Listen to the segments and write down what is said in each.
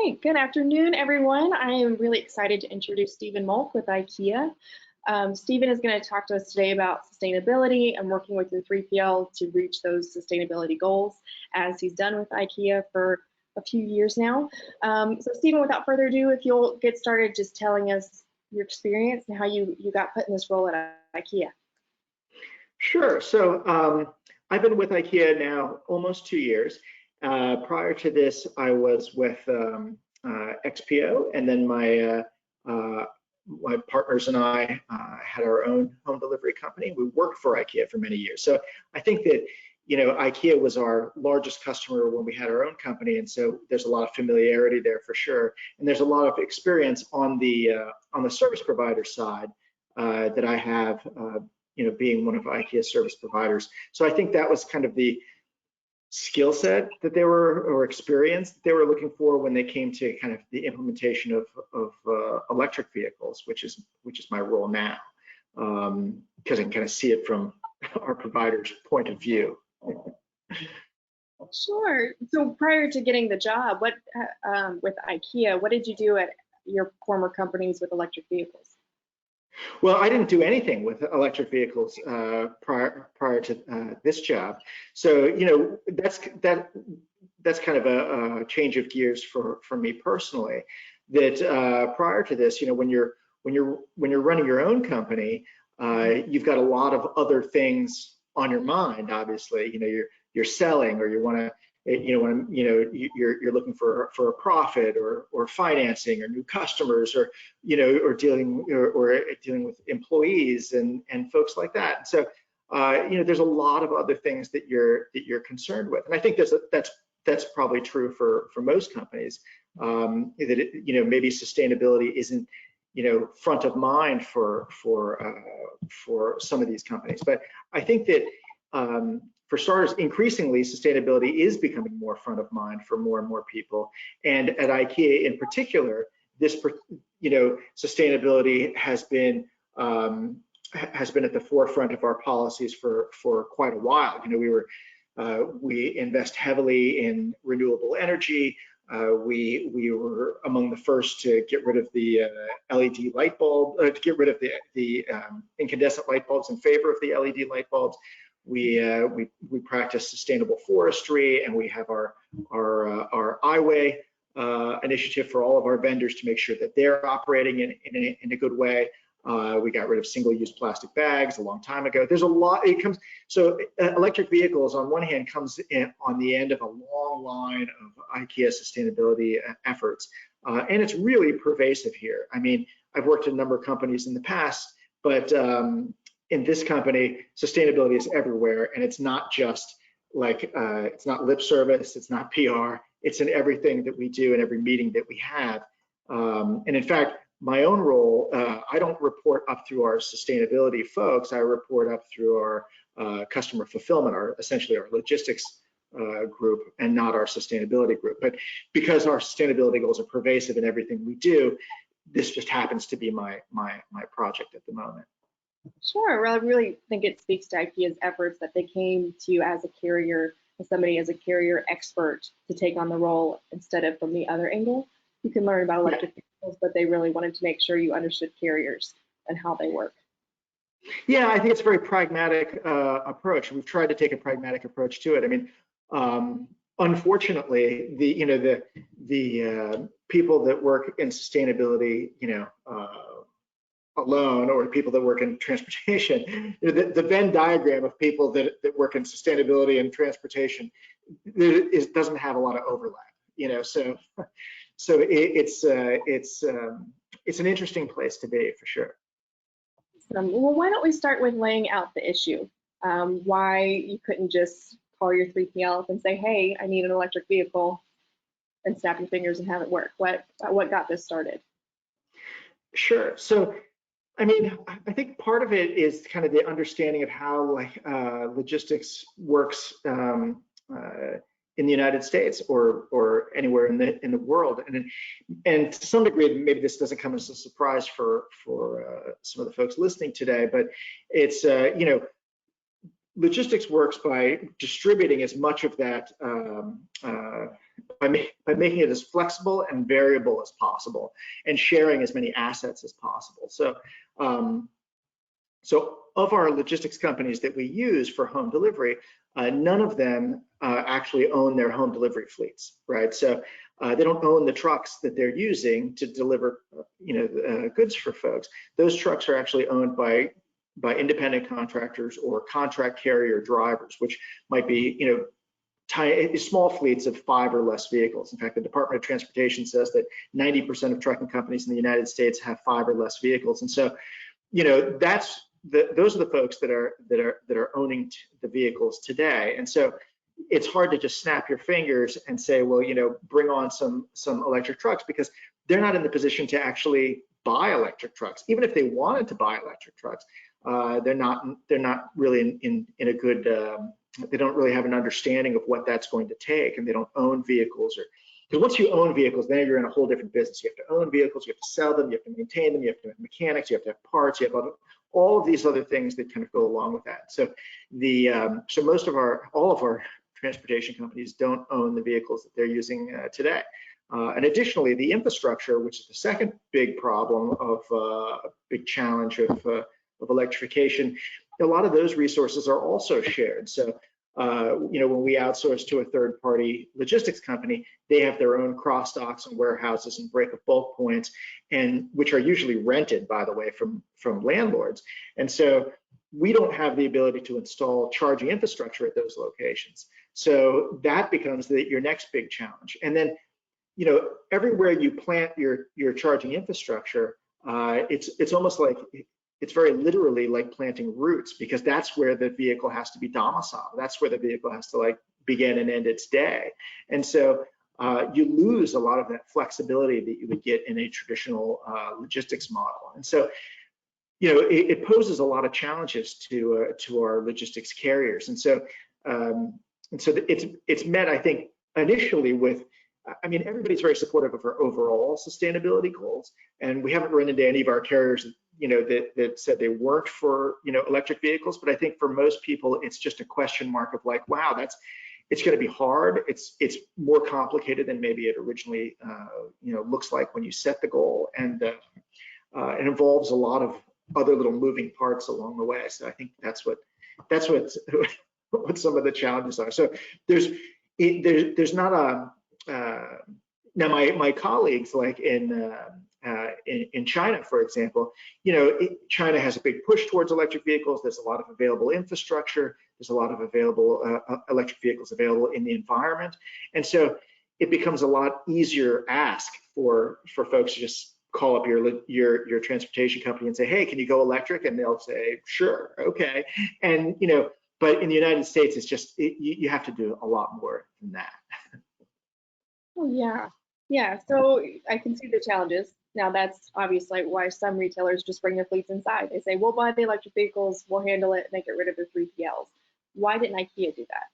Hey, good afternoon, everyone. I am really excited to introduce Steven Moelk with IKEA. Steven is going to talk to us today about sustainability and working with your 3PL to reach those sustainability goals, as he's done with IKEA for a few years now. So Steven, without further ado, if you'll get started just telling us your experience and how you got put in this role at IKEA. Sure. So I've been with IKEA now almost 2 years. Prior to this, I was with XPO, and then my partners and I had our own home delivery company. We worked for IKEA for many years. So I think that, IKEA was our largest customer when we had our own company, and so there's a lot of familiarity there for sure. And there's a lot of experience on the service provider side that I have, being one of IKEA's service providers. So I think that was kind of the skill set that they were, or experience that they were looking for when they came to kind of the implementation of electric vehicles, which is my role now, because I can kind of see it from our provider's point of view. Sure. So prior to getting the job, with IKEA, what did you do at your former companies with electric vehicles? Well, I didn't do anything with electric vehicles prior to this job. So, that's kind of a change of gears for me personally. That prior to this, when you're running your own company, you've got a lot of other things on your mind. Obviously, you're selling, or you want to. You're looking for a profit, or financing, or new customers, or dealing with employees and folks like that. And so there's a lot of other things that you're concerned with, and I think that's probably true for most companies. That maybe sustainability isn't front of mind for some of these companies, but I think that. For starters, increasingly, sustainability is becoming more front of mind for more and more people. And at IKEA in particular, this, sustainability has been at the forefront of our policies for quite a while. We invest heavily in renewable energy. We were among the first to get rid of the LED light bulb, to get rid of the incandescent light bulbs in favor of the LED light bulbs. We practice sustainable forestry, and we have our iWay initiative for all of our vendors to make sure that they're operating in a good way. We got rid of single-use plastic bags a long time ago. There's a lot. Electric vehicles on one hand comes in on the end of a long line of IKEA sustainability efforts, and it's really pervasive here. I mean, I've worked at a number of companies in the past, but in this company, sustainability is everywhere, and it's not just like it's not lip service, it's not PR, it's in everything that we do and every meeting that we have. And in fact, my own role, I don't report up through our sustainability folks. I report up through our customer fulfillment, essentially our logistics group, and not our sustainability group. But because our sustainability goals are pervasive in everything we do, this just happens to be my project at the moment. Sure. Well, I really think it speaks to IKEA's efforts that they came to you as a carrier, as a carrier expert, to take on the role instead of from the other angle. You can learn about electric vehicles, but they really wanted to make sure you understood carriers and how they work. Yeah, I think it's a very pragmatic approach. We've tried to take a pragmatic approach to it. I mean, unfortunately, the people that work in sustainability, alone, or people that work in transportation, the Venn diagram of people that work in sustainability and transportation doesn't have a lot of overlap, so it's an interesting place to be for sure. Well, why don't we start with laying out the issue? Why you couldn't just call your 3PL up and say, hey, I need an electric vehicle, and snap your fingers and have it work? What got this started? Sure. So I mean, I think part of it is kind of the understanding of how logistics works in the United States or anywhere in the world, and to some degree, maybe this doesn't come as a surprise for some of the folks listening today, but it's logistics works by distributing as much of that by making it as flexible and variable as possible, and sharing as many assets as possible. So, so of our logistics companies that we use for home delivery, none of them actually own their home delivery fleets, right? So they don't own the trucks that they're using to deliver, goods for folks. Those trucks are actually owned by independent contractors or contract carrier drivers, which might be, small fleets of 5 or less vehicles. In fact, the Department of Transportation says that 90% of trucking companies in the United States have 5 or less vehicles, and so, those are the folks that are owning the vehicles today. And so it's hard to just snap your fingers and say, well, bring on some electric trucks, because they're not in the position to actually buy electric trucks. Even if they wanted to buy electric trucks, they're not really in a good, they don't really have an understanding of what that's going to take, and they don't own vehicles. Because once you own vehicles, then you're in a whole different business. You have to own vehicles, you have to sell them, you have to maintain them, you have to have mechanics, you have to have parts, you have all of these other things that kind of go along with that. So all of our transportation companies don't own the vehicles that they're using today. And additionally, the infrastructure, which is the second big problem big challenge of electrification, a lot of those resources are also shared. So when we outsource to a third-party logistics company, they have their own cross docks and warehouses and break bulk points, and which are usually rented, by the way, from landlords. And so we don't have the ability to install charging infrastructure at those locations. So that becomes your next big challenge. And then, everywhere you plant your charging infrastructure, it's almost like, it's very literally like planting roots, because that's where the vehicle has to be domiciled. That's where the vehicle has to begin and end its day. And so you lose a lot of that flexibility that you would get in a traditional logistics model. And so, it poses a lot of challenges to our logistics carriers. And so, it's met, I think, initially with, everybody's very supportive of our overall sustainability goals, and we haven't run into any of our carriers, that said they weren't for, electric vehicles. But I think for most people, it's just a question mark of like, wow, it's going to be hard. It's more complicated than maybe it originally, looks like when you set the goal, and it involves a lot of other little moving parts along the way. So I think that's what some of the challenges are. So there's not a now my colleagues, like in China, for example, China has a big push towards electric vehicles. There's a lot of available infrastructure. There's a lot of available electric vehicles available in the environment, and so it becomes a lot easier ask for folks to just call up your transportation company and say, hey, can you go electric? And they'll say, sure, okay. And but in the United States, it's just you have to do a lot more than that. Oh, yeah. So I can see the challenges. Now that's obviously why some retailers just bring their fleets inside. They say, we'll buy the electric vehicles, we'll handle it, and they get rid of the 3PLs. Why didn't IKEA do that?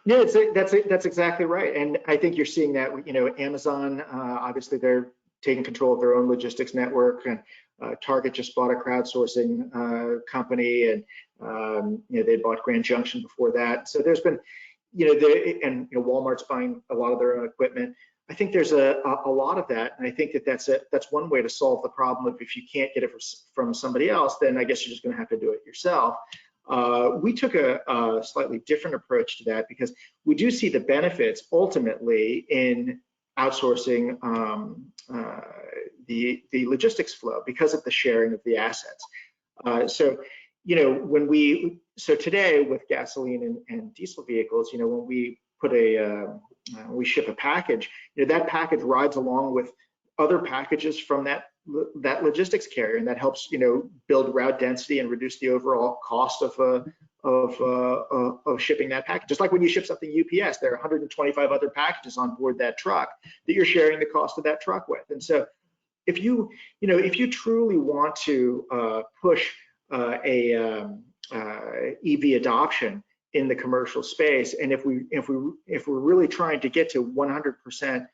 Yeah, that's exactly right. And I think you're seeing that, Amazon, obviously they're taking control of their own logistics network, and Target just bought a crowdsourcing company, and they bought Grand Junction before that. So there's been, Walmart's buying a lot of their own equipment. I think there's a lot of that, and I think that's one way to solve the problem. If you can't get it from somebody else, then I guess you're just going to have to do it yourself. We took a slightly different approach to that, because we do see the benefits ultimately in outsourcing the logistics flow because of the sharing of the assets. So today with gasoline and diesel vehicles, when we put we ship a package, that package rides along with other packages from that logistics carrier, and that helps build route density and reduce the overall cost of shipping that package. Just like when you ship something UPS, there are 125 other packages on board that truck that you're sharing the cost of that truck with. And so if you truly want to push EV adoption in the commercial space, and if we're really trying to get to 100%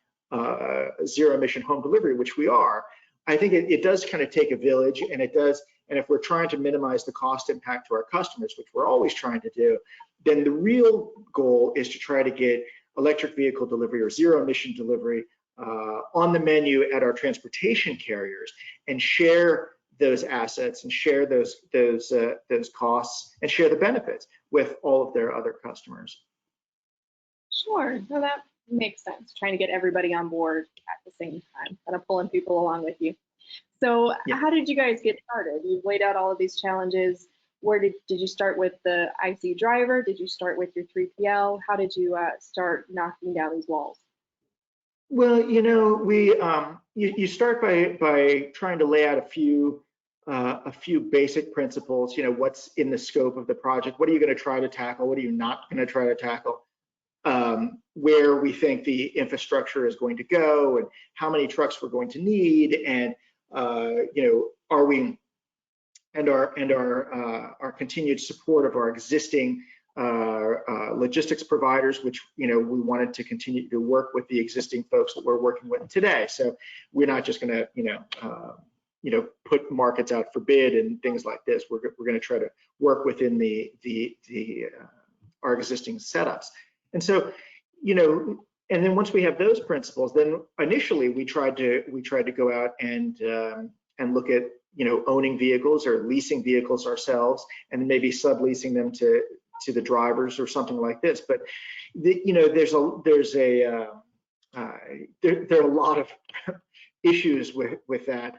zero emission home delivery, which we are, I think it does kind of take a village, and it does. And if we're trying to minimize the cost impact to our customers, which we're always trying to do, then the real goal is to try to get electric vehicle delivery or zero emission delivery on the menu at our transportation carriers and share those assets and share those costs and share the benefits with all of their other customers. Sure, so that makes sense. Trying to get everybody on board at the same time, kind of pulling people along with you. So how did you guys get started? You've laid out all of these challenges. Where did you start with the IC driver? Did you start with your 3PL? How did you start knocking down these walls? Well, you know, we you start by trying to lay out a few basic principles. You know, what's in the scope of the project? What are you going to try to tackle? What are you not going to try to tackle? Where we think the infrastructure is going to go, and how many trucks we're going to need, and you know, are we and our continued support of our existing logistics providers, which, you know, we wanted to continue to work with the existing folks that we're working with today. So we're not just going to, you know, put markets out for bid and things like this. We're going to try to work within our existing setups. And so, you know, and then once we have those principles, then initially we tried to go out and look at, you know, owning vehicles or leasing vehicles ourselves, and maybe subleasing them to the drivers or something like this. But you know, there are a lot of issues with that.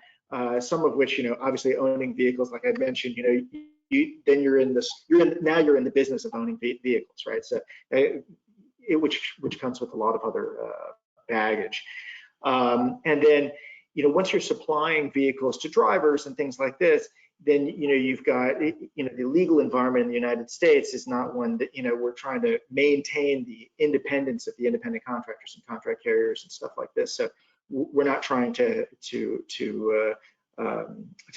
Some of which, you know, obviously owning vehicles, like I mentioned, you know, you're in the business of owning vehicles, right? So which comes with a lot of other baggage. And then, you know, once you're supplying vehicles to drivers and things like this, then, you know, you've got, you know, the legal environment in the United States is not one that, you know, we're trying to maintain the independence of the independent contractors and contract carriers and stuff like this. So we're not trying to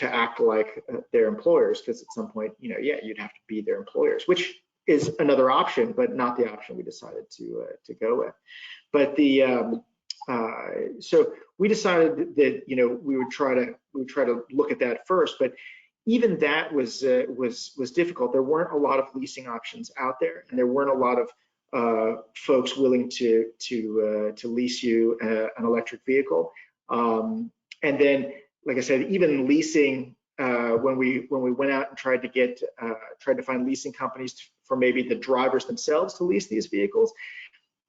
act like their employers, because at some point, you know, yeah, you'd have to be their employers, which is another option, but not the option we decided to go with. But so we decided that, you know, we would try to look at that first, but even that was difficult. There weren't a lot of leasing options out there, and there weren't a lot of folks willing to lease you an electric vehicle. And then, like I said, even leasing, when we went out and tried to find leasing companies for maybe the drivers themselves to lease these vehicles,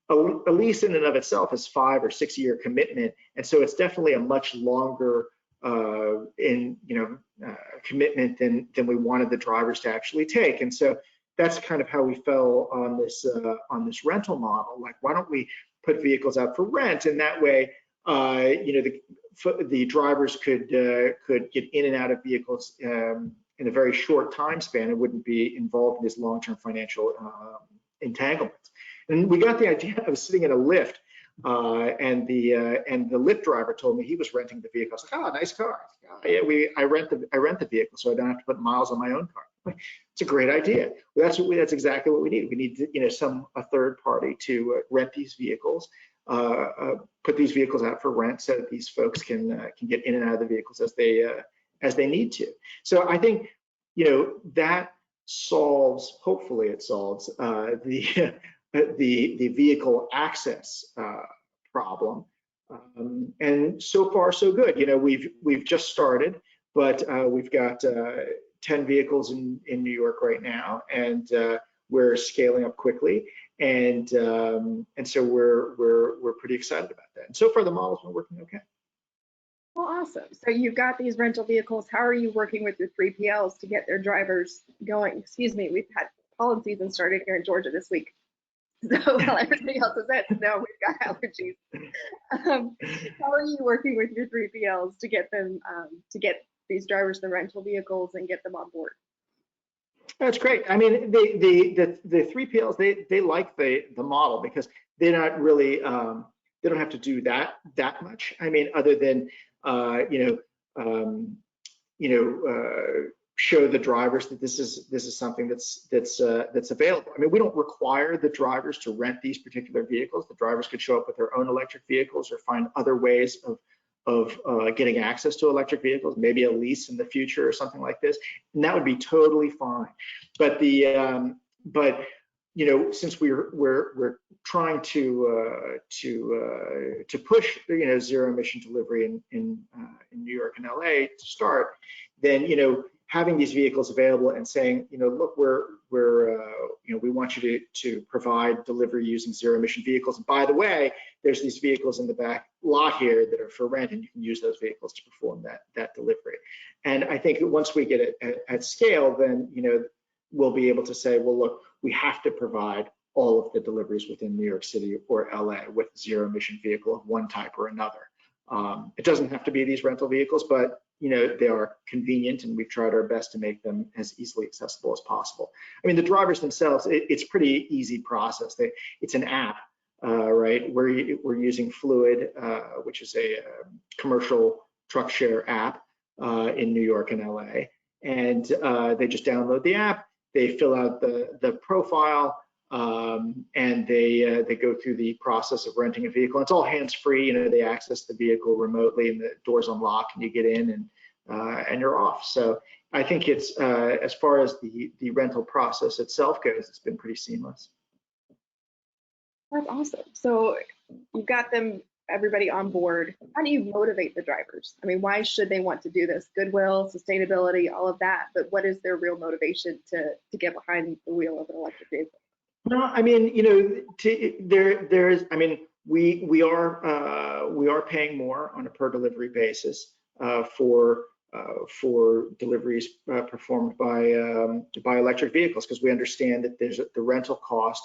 a lease in and of itself is 5 or 6 year commitment, and so it's definitely a much longer commitment than we wanted the drivers to actually take. And so that's kind of how we fell on this rental model. Like, why don't we put vehicles out for rent, and that way, you know, the drivers could get in and out of vehicles in a very short time span and wouldn't be involved in this long-term financial entanglements. And we got the idea. I was sitting in a Lyft, and the Lyft driver told me he was renting the vehicle. I was like, oh, nice car. Yeah, I rent the vehicle, so I don't have to put miles on my own car. It's a great idea. Well, that's exactly what we need. We need, you know, a third party to rent these vehicles, put these vehicles out for rent, so that these folks can get in and out of the vehicles as they need to. So I think, you know, that solves, hopefully it solves the vehicle access problem. And so far so good. You know, we've just started, but we've got 10 vehicles in New York right now, and we're scaling up quickly, and so we're pretty excited about that. And so far the model's been working okay. Well, awesome. So you've got these rental vehicles. How are you working with your 3PLs to get their drivers going? Excuse me, we've had pollen season started here in Georgia this week. So while everybody else is at snow, we've got allergies. How are you working with your 3PLs to get them to get these drivers the rental vehicles and get them on board? That's great. I mean, the 3PLs, they like the model, because they're not really they don't have to do that much. I mean, other than show the drivers that this is something that's available. I mean, we don't require the drivers to rent these particular vehicles. The drivers could show up with their own electric vehicles or find other ways of getting access to electric vehicles, maybe a lease in the future or something like this, and that would be totally fine. But you know, since we're trying to push, you know, zero emission delivery in New York and LA to start, then, you know, having these vehicles available and saying, you know, look, you know, we want you to provide delivery using zero emission vehicles. And by the way, there's these vehicles in the back lot here that are for rent, and you can use those vehicles to perform that delivery. And I think once we get it at scale, then, you know, we'll be able to say, well, look, we have to provide all of the deliveries within New York City or LA with zero emission vehicle of one type or another. It doesn't have to be these rental vehicles, but, you know, they are convenient, and we've tried our best to make them as easily accessible as possible. I mean, the drivers themselves, it's pretty easy process. It's an app, right? We're using Fluid, which is a commercial truck share app in New York and LA. And they just download the app, they fill out the profile, and they go through the process of renting a vehicle. It's all hands-free. You know, they access the vehicle remotely, and the doors unlock, and you get in, and you're off. So I think it's as far as the rental process itself goes, it's been pretty seamless. That's awesome. So you've got everybody on board. How do you motivate the drivers? I mean, why should they want to do this? Goodwill, sustainability, all of that. But what is their real motivation to get behind the wheel of an electric vehicle? No, I mean, you know, there's, I mean, we are paying more on a per delivery basis for deliveries performed by electric vehicles, because we understand that the rental cost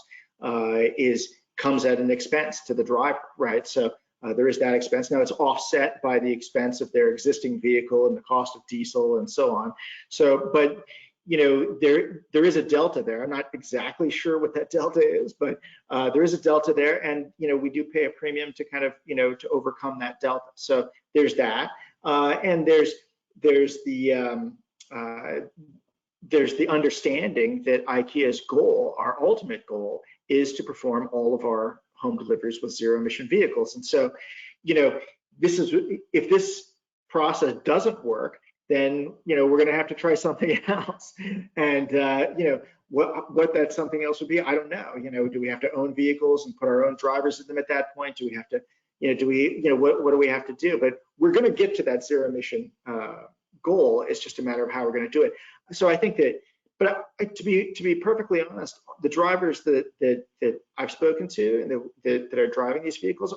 comes at an expense to the driver, right? So there is that expense. Now it's offset by the expense of their existing vehicle and the cost of diesel and so on. So, but you know, there is a delta there. I'm not exactly sure what that delta is, but there is a delta there, and you know, we do pay a premium to kind of, you know, to overcome that delta. So there's that, and there's the understanding that IKEA's goal, our ultimate goal, is to perform all of our home deliveries with zero emission vehicles. And so, you know, if this process doesn't work, then, you know, we're going to have to try something else. And, you know, what that something else would be, I don't know. You know, do we have to own vehicles and put our own drivers in them at that point? Do we have to, you know, what do we have to do? But we're going to get to that zero emission goal. It's just a matter of how we're going to do it. So I think that, but to be perfectly honest, the drivers that I've spoken to and that are driving these vehicles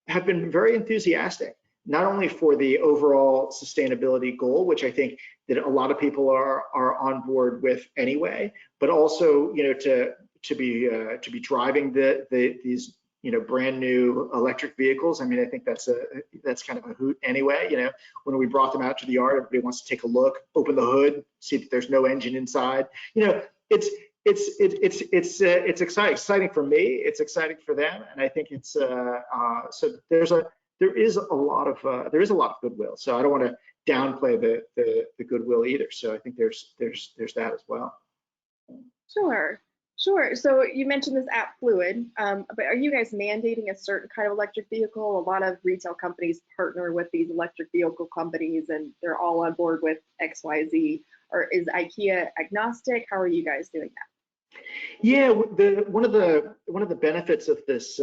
have been very enthusiastic, not only for the overall sustainability goal, which I think that a lot of people are on board with anyway, but also, you know, to be driving these, you know, brand new electric vehicles. I mean, I think that's kind of a hoot anyway. You know, when we brought them out to the yard, everybody wants to take a look, open the hood, see that there's no engine inside. You know, it's exciting for me. It's exciting for them, and I think it's so there is a lot of goodwill. So I don't want to downplay the goodwill either. So I think there's that as well. Sure. So you mentioned this app Fluid, but are you guys mandating a certain kind of electric vehicle? A lot of retail companies partner with these electric vehicle companies, and they're all on board with XYZ. Or is IKEA agnostic? How are you guys doing that? Yeah, one of the benefits of this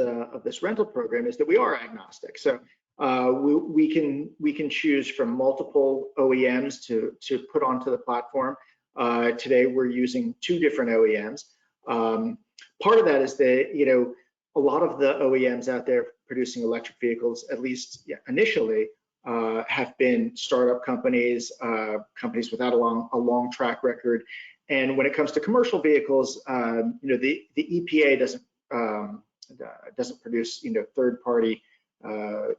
rental program is that we are agnostic. So we can choose from multiple OEMs to put onto the platform. Today we're using 2 different OEMs. Part of that is that, you know, a lot of the OEMs out there producing electric vehicles, at least initially, have been startup companies, companies without a long track record. And when it comes to commercial vehicles, you know, the EPA doesn't produce, you know, third-party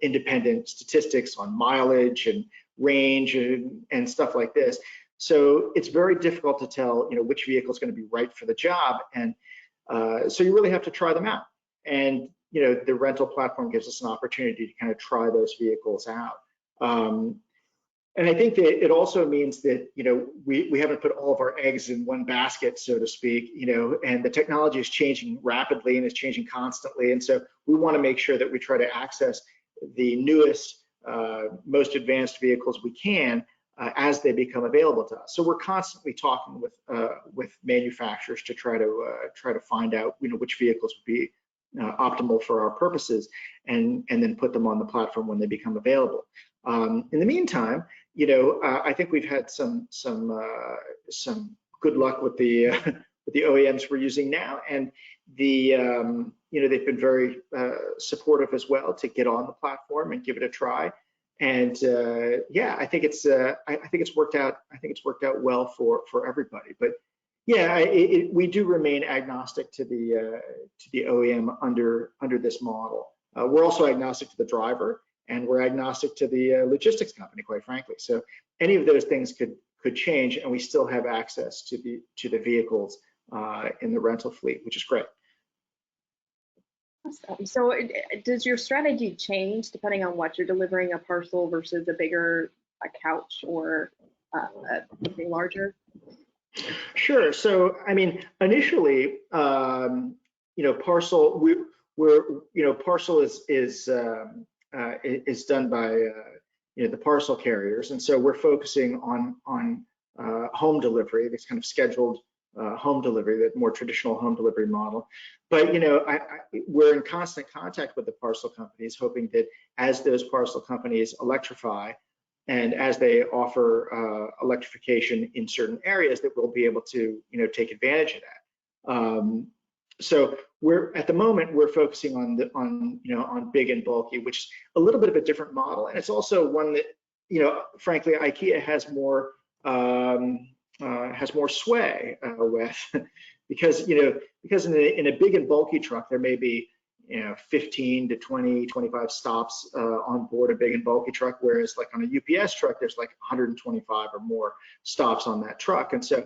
independent statistics on mileage and range and stuff like this. So it's very difficult to tell, you know, which vehicle is going to be right for the job, and so you really have to try them out. And you know, the rental platform gives us an opportunity to kind of try those vehicles out. And I think that it also means that, you know, we haven't put all of our eggs in one basket, so to speak, you know, and the technology is changing rapidly and is changing constantly. And so we want to make sure that we try to access the newest, most advanced vehicles we can, as they become available to us. So we're constantly talking with manufacturers to try to find out, which vehicles would be optimal for our purposes, and then put them on the platform when they become available. In the meantime, I think we've had some good luck with the with the OEMs we're using now, and they've been very supportive as well to get on the platform and give it a try. And yeah, I think it's worked out. I think it's worked out well for everybody. But yeah, we do remain agnostic to the OEM under this model. We're also agnostic to the driver, and we're agnostic to the logistics company, quite frankly. So any of those things could change, and we still have access to the vehicles in the rental fleet, which is great. Awesome. So does your strategy change depending on what you're delivering, a parcel versus a couch or something larger? Sure. So I mean, initially, parcel parcel is done by the parcel carriers, and so we're focusing on home delivery, this kind of scheduled home delivery, that more traditional home delivery model. But we're in constant contact with the parcel companies, hoping that as those parcel companies electrify and as they offer electrification in certain areas, that we'll be able to take advantage of that. So at the moment we're focusing on big and bulky, which is a little bit of a different model, and it's also one that frankly IKEA has more sway with, because in a big and bulky truck there may be 15 to 20, 25 stops on board a big and bulky truck, whereas like on a UPS truck there's like 125 or more stops on that truck. And so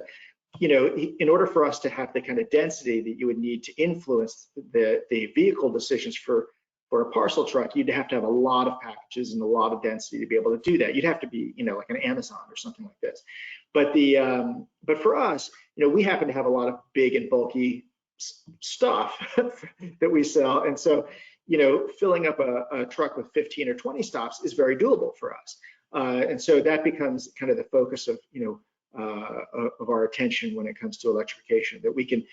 in order for us to have the kind of density that you would need to influence the vehicle decisions for a parcel truck, you'd have to have a lot of packages and a lot of density to be able to do that. You'd have to be like an Amazon or something like this. But but for us, we happen to have a lot of big and bulky stuff that we sell, and so filling up a truck with 15 or 20 stops is very doable for us. And so that becomes kind of the focus of our attention when it comes to electrification, that we could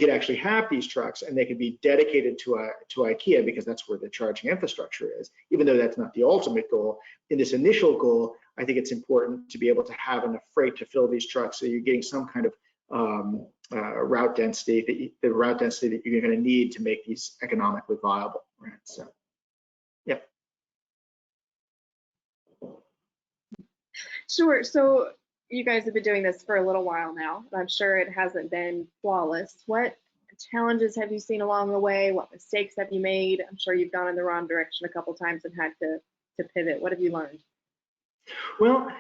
actually have these trucks and they could be dedicated to IKEA, because that's where the charging infrastructure is, even though that's not the ultimate goal. In this initial goal, I think it's important to be able to have enough freight to fill these trucks, so you're getting some kind of route density, the route density that you're going to need to make these economically viable, right? So yeah. Sure. So you guys have been doing this for a little while now, and I'm sure it hasn't been flawless. What challenges have you seen along the way? What mistakes have you made? I'm sure you've gone in the wrong direction a couple times and had to pivot. What have you learned? Well,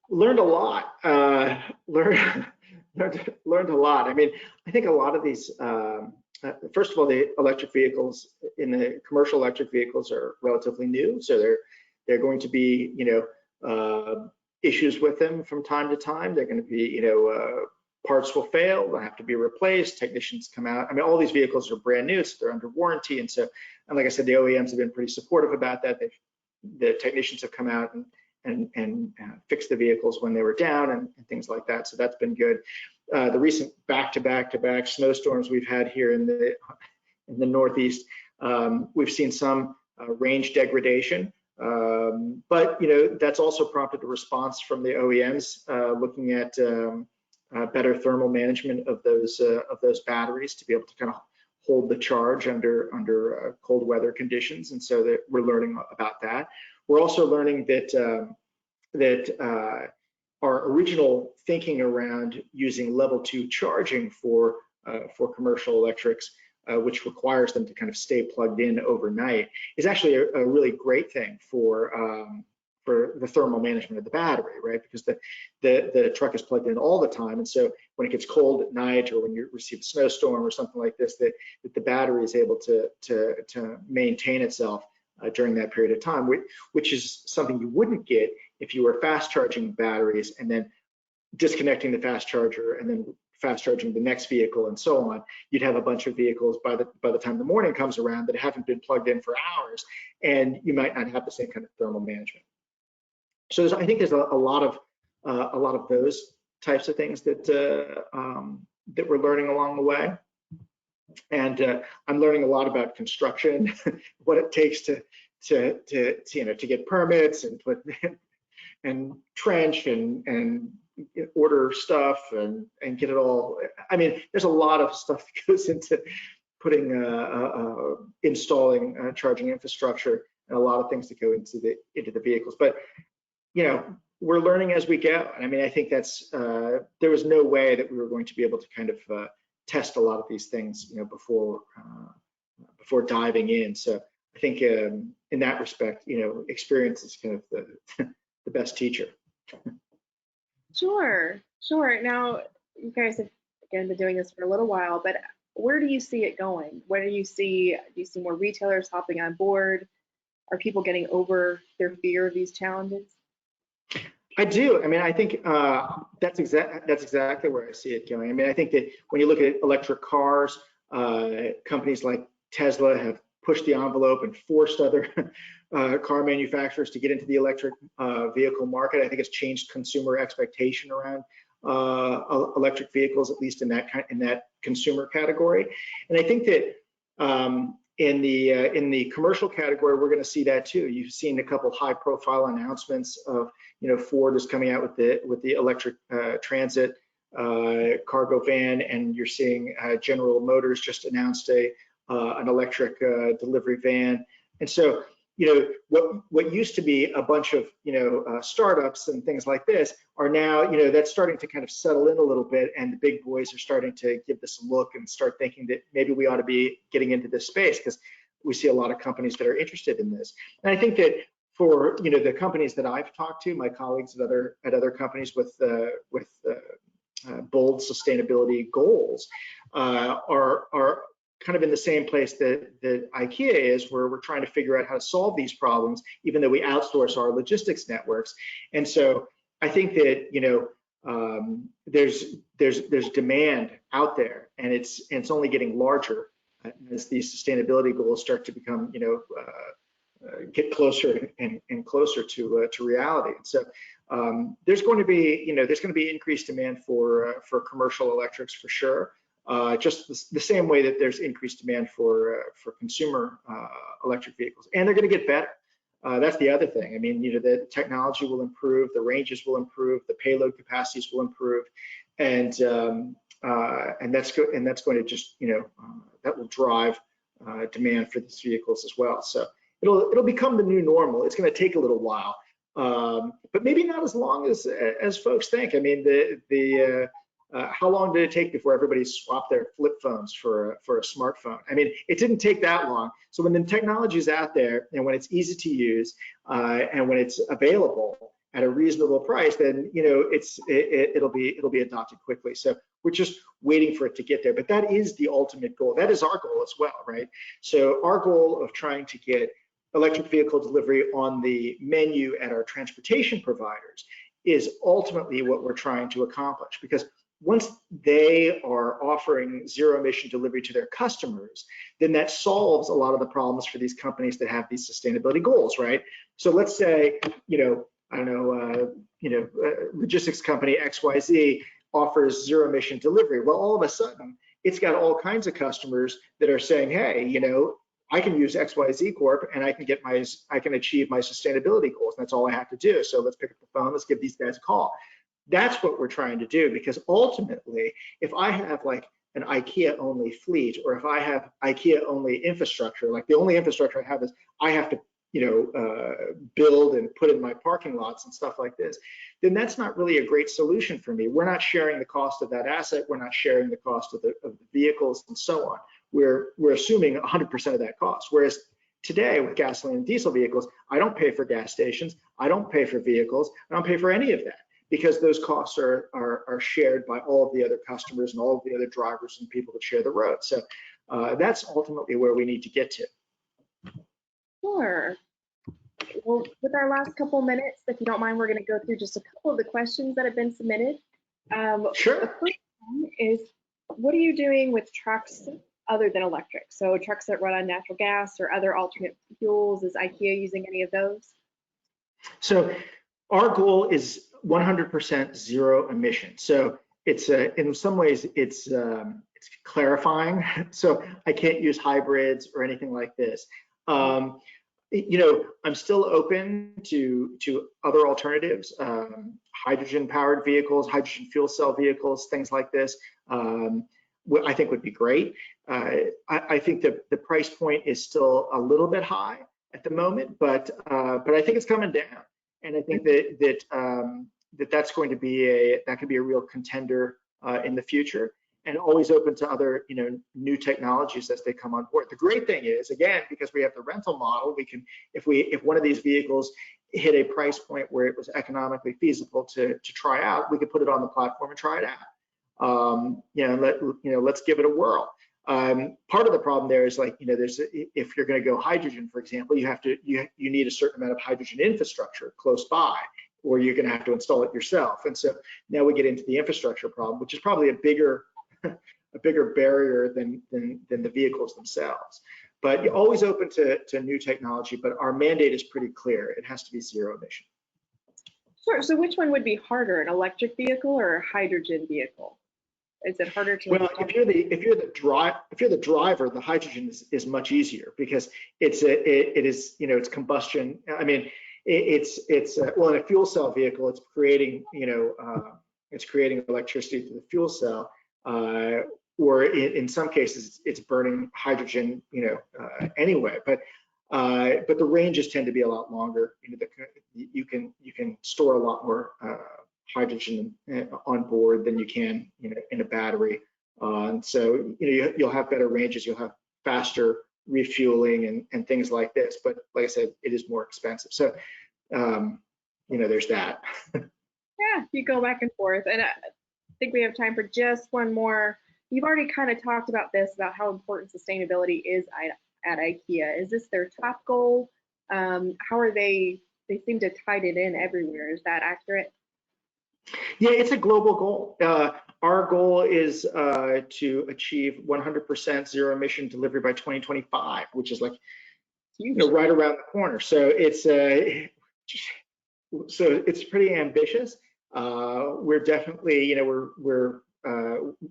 learned a lot. Learned a lot. I mean, I think a lot of these, first of all, the electric vehicles in the commercial electric vehicles are relatively new, so they're going to be issues with them from time to time. They're going to be parts will fail, they'll have to be replaced, technicians come out. I mean, all these vehicles are brand new, so they're under warranty, and like I said, the OEMs have been pretty supportive about that. The technicians have come out and fixed the vehicles when they were down and things like that, so that's been good. The recent back-to-back snowstorms we've had here in the Northeast, we've seen some range degradation, but that's also prompted a response from the OEMs looking at better thermal management of those batteries to be able to kind of hold the charge under cold weather conditions, and so that we're learning about that. We're also learning that our original thinking around using level 2 charging for commercial electrics, which requires them to kind of stay plugged in overnight, is actually a really great thing for the thermal management of the battery, right? Because the truck is plugged in all the time, and so when it gets cold at night or when you receive a snowstorm or something like this, that the battery is able to maintain itself during that period of time, which is something you wouldn't get if you were fast charging batteries and then disconnecting the fast charger and then fast charging the next vehicle and so on. You'd have a bunch of vehicles by the time the morning comes around that haven't been plugged in for hours, and you might not have the same kind of thermal management. So I think there's a lot of those types of things that that we're learning along the way. And I'm learning a lot about construction, what it takes to get permits and put and trench and order stuff and get it all. I mean, there's a lot of stuff that goes into putting installing charging infrastructure, and a lot of things that go into the vehicles. But we're learning as we go. And I mean, I think that's there was no way that we were going to be able to kind of test a lot of these things, before diving in. So I think in that respect, experience is kind of the best teacher. Sure. Now, you guys have, again, been doing this for a little while, but where do you see it going? Where do you see more retailers hopping on board? Are people getting over their fear of these challenges? I do. I mean, I think that's exactly where I see it going. I mean, I think that when you look at electric cars, companies like Tesla have pushed the envelope and forced other car manufacturers to get into the electric vehicle market. I think it's changed consumer expectation around electric vehicles, at least in that consumer category. And I think that in the commercial category, we're going to see that too. You've seen a couple high-profile announcements of, Ford is coming out with the electric transit cargo van, and you're seeing General Motors just announced an electric delivery van. And so, what used to be a bunch of startups and things like this are now, that's starting to kind of settle in a little bit, and the big boys are starting to give this a look and start thinking that maybe we ought to be getting into this space, because we see a lot of companies that are interested in this. And I think that for the companies that I've talked to, my colleagues at other companies with bold sustainability goals are kind of in the same place that IKEA is, where we're trying to figure out how to solve these problems, even though we outsource our logistics networks. And so I think that there's demand out there, and it's only getting larger as these sustainability goals start to become get closer and closer to reality. And so there's going to be increased demand for commercial electrics for sure. Just the same way that there's increased demand for consumer electric vehicles, and they're going to get better. That's the other thing. I mean, the technology will improve, the ranges will improve, the payload capacities will improve, and that's good. And that's going to just that will drive demand for these vehicles as well. So it'll become the new normal. It's going to take a little while, but maybe not as long as folks think. I mean, how long did it take before everybody swapped their flip phones for a smartphone? I mean, it didn't take that long. So when the technology is out there, and when it's easy to use, and when it's available at a reasonable price, then it'll be adopted quickly. So we're just waiting for it to get there. But that is the ultimate goal. That is our goal as well, right? So our goal of trying to get electric vehicle delivery on the menu at our transportation providers is ultimately what we're trying to accomplish, because once they are offering zero emission delivery to their customers, then that solves a lot of the problems for these companies that have these sustainability goals, right? So let's say, logistics company XYZ offers zero emission delivery. Well, all of a sudden, it's got all kinds of customers that are saying, hey, I can use XYZ Corp and I can achieve my sustainability goals. And that's all I have to do. So let's pick up the phone. Let's give these guys a call. That's what we're trying to do, because ultimately, if I have like an IKEA only fleet, or if I have IKEA only infrastructure, like the only infrastructure I have is I have to build and put in my parking lots and stuff like this, then that's not really a great solution for me. We're not sharing the cost of that asset. We're not sharing the cost of the vehicles and so on. We're assuming 100% of that cost. Whereas today with gasoline and diesel vehicles, I don't pay for gas stations. I don't pay for vehicles. I don't pay for any of that, because those costs are shared by all of the other customers and all of the other drivers and people that share the road. So that's ultimately where we need to get to. Sure. Well, with our last couple minutes, if you don't mind, we're going to go through just a couple of the questions that have been submitted. Sure. The first one is, what are you doing with trucks other than electric? So trucks that run on natural gas or other alternate fuels, is IKEA using any of those? So Our goal is 100% zero emission. So it's in some ways it's clarifying. So I can't use hybrids or anything like this. I'm still open to other alternatives, hydrogen-powered vehicles, hydrogen fuel cell vehicles, things like this. I think would be great. I think that the price point is still a little bit high at the moment, but I think it's coming down, and I think that's going to be that could be a real contender in the future. And always open to other, new technologies as they come on board. The great thing is, again, because we have the rental model, we can, if one of these vehicles hit a price point where it was economically feasible to try out, we could put it on the platform and try it out. Let's give it a whirl. Part of the problem there is if you're going to go hydrogen, for example, you need a certain amount of hydrogen infrastructure close by, or you're going to have to install it yourself. And so now we get into the infrastructure problem, which is probably a bigger barrier than the vehicles themselves. But you're always open to new technology, but our mandate is pretty clear. It has to be zero emission. Sure. So which one would be harder, an electric vehicle or a hydrogen vehicle? Is it harder to? Well, if you're the driver, the hydrogen is much easier because it's combustion. I mean, well, in a fuel cell vehicle, it's creating electricity through the fuel cell. Or in some cases, it's burning hydrogen, anyway. But the ranges tend to be a lot longer. You can store a lot more hydrogen on board than you can, in a battery. So you'll have better ranges. You'll have faster refueling and things like this. But like I said, it is more expensive. So there's that. Yeah, you go back and forth, and I think we have time for just one more. You've already kind of talked about this, about how important sustainability is at IKEA. Is this their top goal? How are they seem to tie it in everywhere. Is that accurate? Yeah, it's a global goal. Our goal is to achieve 100% zero emission delivery by 2025, which is right around the corner. So it's pretty ambitious. We're definitely,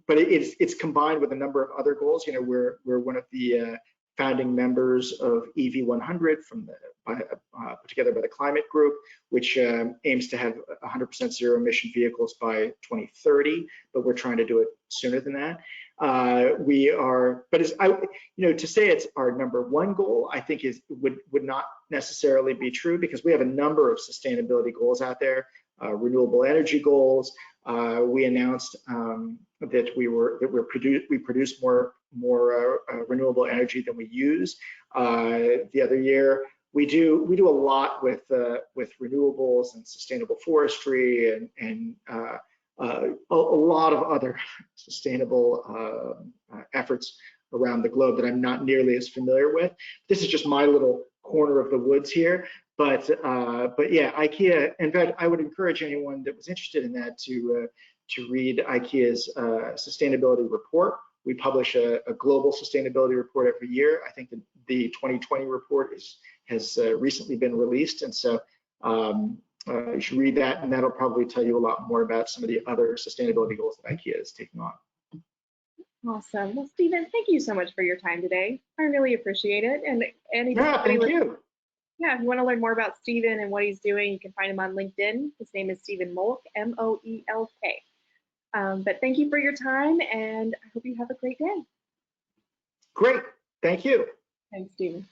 but it's combined with a number of other goals. We're one of the founding members of EV100 put together by the Climate Group, which aims to have 100% zero emission vehicles by 2030, but we're trying to do it sooner than that. To say it's our number one goal, I think would not necessarily be true, because we have a number of sustainability goals out there, renewable energy goals. We announced that we produce more renewable energy than we use. The other year, we do a lot with renewables and sustainable forestry and a lot of other sustainable efforts around the globe that I'm not nearly as familiar with. This is just my little corner of the woods here. But yeah, IKEA. In fact, I would encourage anyone that was interested in that to read IKEA's sustainability report. We publish a global sustainability report every year. I think the 2020 report has recently been released, and so you should read that, and that'll probably tell you a lot more about some of the other sustainability goals that IKEA is taking on. Awesome. Well, Steven, thank you so much for your time today. I really appreciate it. And Thank you. Yeah, if you want to learn more about Steven and what he's doing, you can find him on LinkedIn. His name is Steven Moelk, M-O-E-L-K. But thank you for your time, and I hope you have a great day. Great. Thank you. Thanks, Steven.